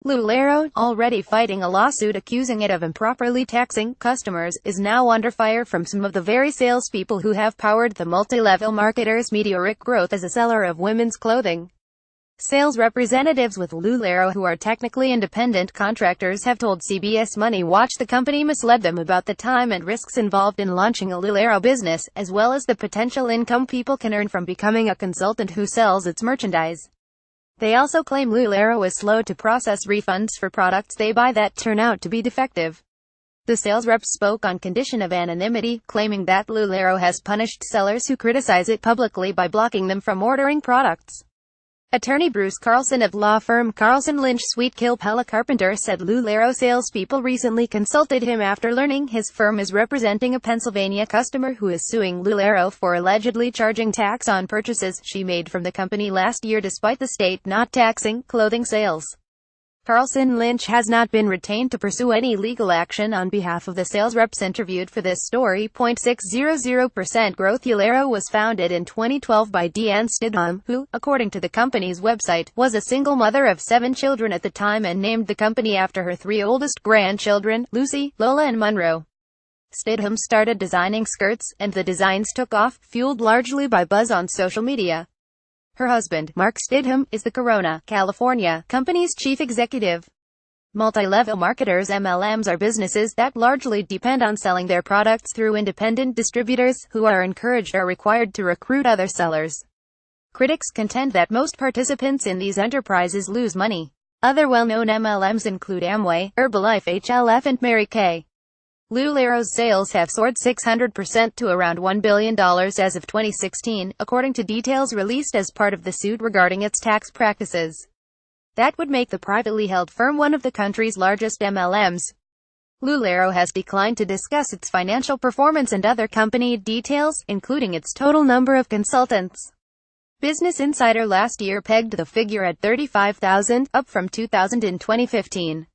Lularoe, already fighting a lawsuit accusing it of improperly taxing customers, is now under fire from some of the very salespeople who have powered the multi-level marketer's meteoric growth as a seller of women's clothing. Sales representatives with Lularoe, who are technically independent contractors, have told CBS Money Watch the company misled them about the time and risks involved in launching a Lularoe business, as well as the potential income people can earn from becoming a consultant who sells its merchandise. They also claim Lularoe is slow to process refunds for products they buy that turn out to be defective. The sales rep spoke on condition of anonymity, claiming that Lularoe has punished sellers who criticize it publicly by blocking them from ordering products. Attorney Bruce Carlson of law firm Carlson Lynch Sweetkill Pella Carpenter said Lularoe salespeople recently consulted him after learning his firm is representing a Pennsylvania customer who is suing Lularoe for allegedly charging tax on purchases she made from the company last year despite the state not taxing clothing sales. Carlson Lynch has not been retained to pursue any legal action on behalf of the sales reps interviewed for this story. 0.600% growth. Lularoe was founded in 2012 by Deanne Stidham, who, according to the company's website, was a single mother of 7 children at the time and named the company after her 3 oldest grandchildren, Lucy, Lola and Monroe. Stidham started designing skirts, and the designs took off, fueled largely by buzz on social media. Her husband, Mark Stidham, is the Corona, California, company's chief executive. Multi-level marketers (MLMs) are businesses that largely depend on selling their products through independent distributors, who are encouraged or required to recruit other sellers. Critics contend that most participants in these enterprises lose money. Other well-known MLMs include Amway, Herbalife, HLF and Mary Kay. Lularoe's sales have soared 600% to around $1 billion as of 2016, according to details released as part of the suit regarding its tax practices. That would make the privately held firm one of the country's largest MLMs. Lularoe has declined to discuss its financial performance and other company details, including its total number of consultants. Business Insider last year pegged the figure at 35,000, up from 2,000 in 2015.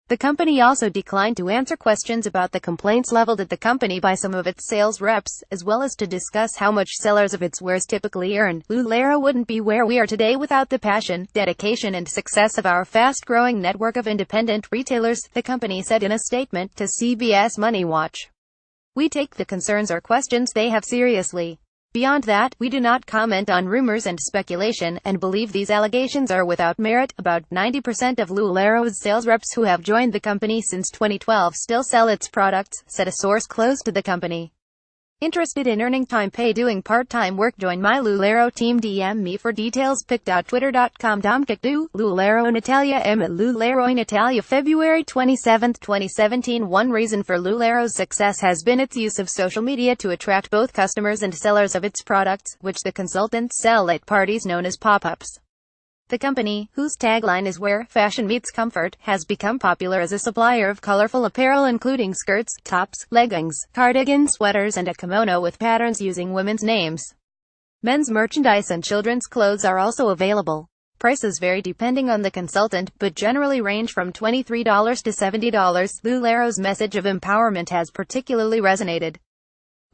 The company also declined to answer questions about the complaints leveled at the company by some of its sales reps, as well as to discuss how much sellers of its wares typically earn. Lularoe wouldn't be where we are today without the passion, dedication and success of our fast-growing network of independent retailers, the company said in a statement to CBS Money Watch. We take the concerns or questions they have seriously. Beyond that, we do not comment on rumors and speculation, and believe these allegations are without merit. About 90% of Lularoe's sales reps who have joined the company since 2012 still sell its products, said a source close to the company. Interested in earning time pay doing part-time work? Join my Lularoe team. DM me for details. pic.twitter.com/domkikdu. Lularoe Natalia M. Lularoe Natalia February 27, 2017. One reason for Lularoe's success has been its use of social media to attract both customers and sellers of its products, which the consultants sell at parties known as pop-ups. The company, whose tagline is "Where Fashion Meets Comfort," has become popular as a supplier of colorful apparel including skirts, tops, leggings, cardigans, sweaters and a kimono with patterns using women's names. Men's merchandise and children's clothes are also available. Prices vary depending on the consultant, but generally range from $23 to $70. Lularoe's message of empowerment has particularly resonated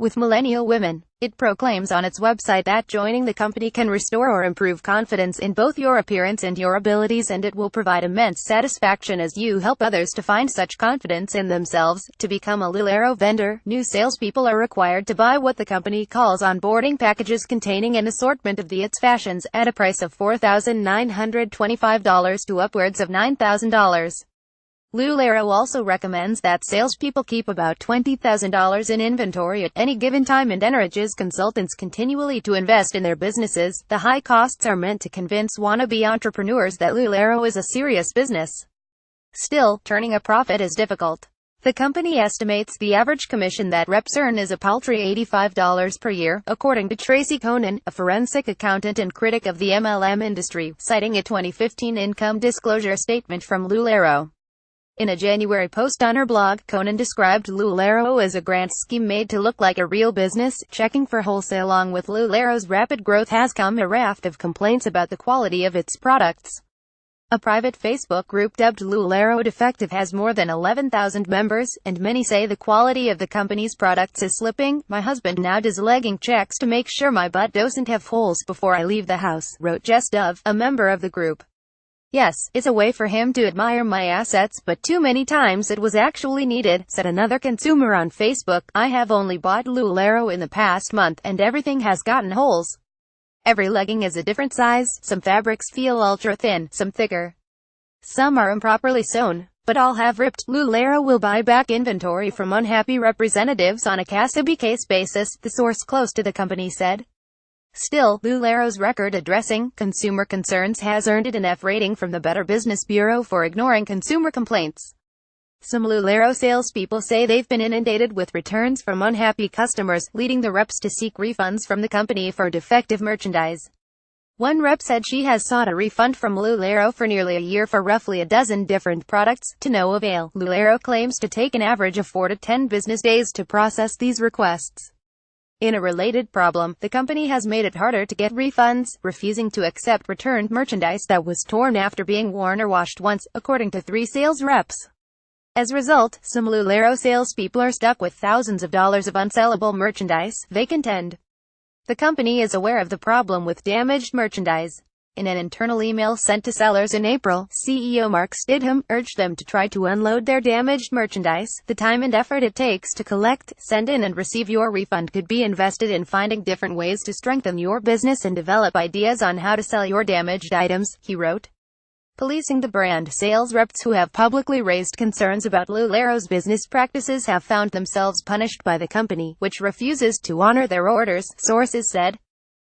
with millennial women. It proclaims on its website that joining the company can restore or improve confidence in both your appearance and your abilities, and it will provide immense satisfaction as you help others to find such confidence in themselves. To become a Lularoe vendor, new salespeople are required to buy what the company calls onboarding packages containing an assortment of its fashions, at a price of $4,925 to upwards of $9,000. Lularoe also recommends that salespeople keep about $20,000 in inventory at any given time and encourages consultants continually to invest in their businesses. The high costs are meant to convince wannabe entrepreneurs that Lularoe is a serious business. Still, turning a profit is difficult. The company estimates the average commission that reps earn is a paltry $85 per year, according to Tracy Conan, a forensic accountant and critic of the MLM industry, citing a 2015 income disclosure statement from Lularoe. In a January post on her blog, Conan described Lularoe as a grant scheme made to look like a real business. Checking for wholesale. Along with Lularoe's rapid growth has come a raft of complaints about the quality of its products. A private Facebook group dubbed Lularoe Defective has more than 11,000 members, and many say the quality of the company's products is slipping. My husband now does legging checks to make sure my butt doesn't have holes before I leave the house, wrote Jess Dove, a member of the group. Yes, it's a way for him to admire my assets, but too many times it was actually needed, said another consumer on Facebook. I have only bought Lularoe in the past month, and everything has gotten holes. Every legging is a different size, some fabrics feel ultra thin, some thicker. Some are improperly sewn, but all have ripped. Lularoe will buy back inventory from unhappy representatives on a case-by-case basis, the source close to the company said. Still, Lularoe's record addressing consumer concerns has earned it an F rating from the Better Business Bureau for ignoring consumer complaints. Some Lularoe salespeople say they've been inundated with returns from unhappy customers, leading the reps to seek refunds from the company for defective merchandise. One rep said she has sought a refund from Lularoe for nearly a year for roughly a dozen different products, to no avail. Lularoe claims to take an average of 4 to 10 business days to process these requests. In a related problem, the company has made it harder to get refunds, refusing to accept returned merchandise that was torn after being worn or washed once, according to 3 sales reps. As a result, some Lularoe salespeople are stuck with thousands of dollars of unsellable merchandise, they contend. The company is aware of the problem with damaged merchandise. In an internal email sent to sellers in April, CEO Mark Stidham urged them to try to unload their damaged merchandise. The time and effort it takes to collect, send in and receive your refund could be invested in finding different ways to strengthen your business and develop ideas on how to sell your damaged items, he wrote. Policing the brand, sales reps who have publicly raised concerns about Lularoe's business practices have found themselves punished by the company, which refuses to honor their orders, sources said.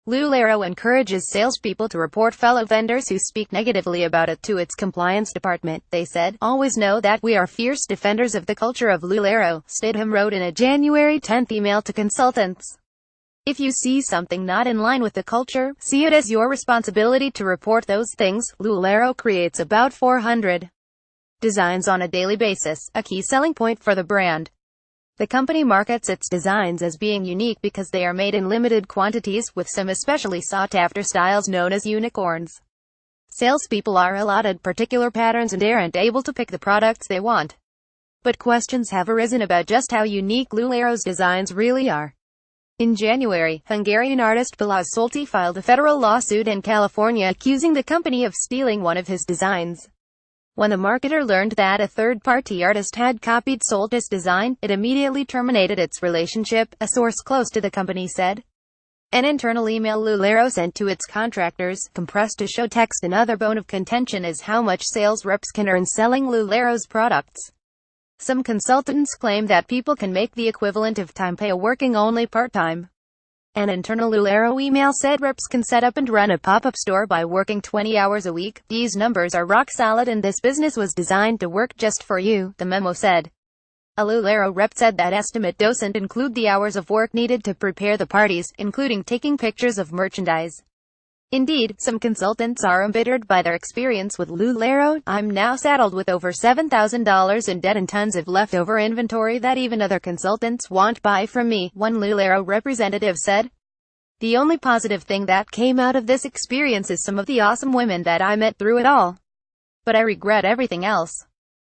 Lularoe encourages salespeople to report fellow vendors who speak negatively about it to its compliance department, they said. Always know that we are fierce defenders of the culture of Lularoe, Stidham wrote in a January 10 email to consultants. If you see something not in line with the culture, see it as your responsibility to report those things. Lularoe creates about 400 designs on a daily basis, a key selling point for the brand. The company markets its designs as being unique because they are made in limited quantities, with some especially sought-after styles known as unicorns. Salespeople are allotted particular patterns and aren't able to pick the products they want. But questions have arisen about just how unique Lularoe's designs really are. In January, Hungarian artist Balázs Solti filed a federal lawsuit in California accusing the company of stealing one of his designs. When the marketer learned that a third-party artist had copied Solti's design, it immediately terminated its relationship, a source close to the company said. An internal email Lularoe sent to its contractors, compressed to show text. Another bone of contention is how much sales reps can earn selling Lularoe's products. Some consultants claim that people can make the equivalent of time pay working only part-time. An internal Lularoe email said reps can set up and run a pop-up store by working 20 hours a week. These numbers are rock solid and this business was designed to work just for you, the memo said. A Lularoe rep said that estimate doesn't include the hours of work needed to prepare the parties, including taking pictures of merchandise. Indeed, some consultants are embittered by their experience with Lularoe. I'm now saddled with over $7,000 in debt and tons of leftover inventory that even other consultants won't buy from me, one Lularoe representative said. The only positive thing that came out of this experience is some of the awesome women that I met through it all. But I regret everything else.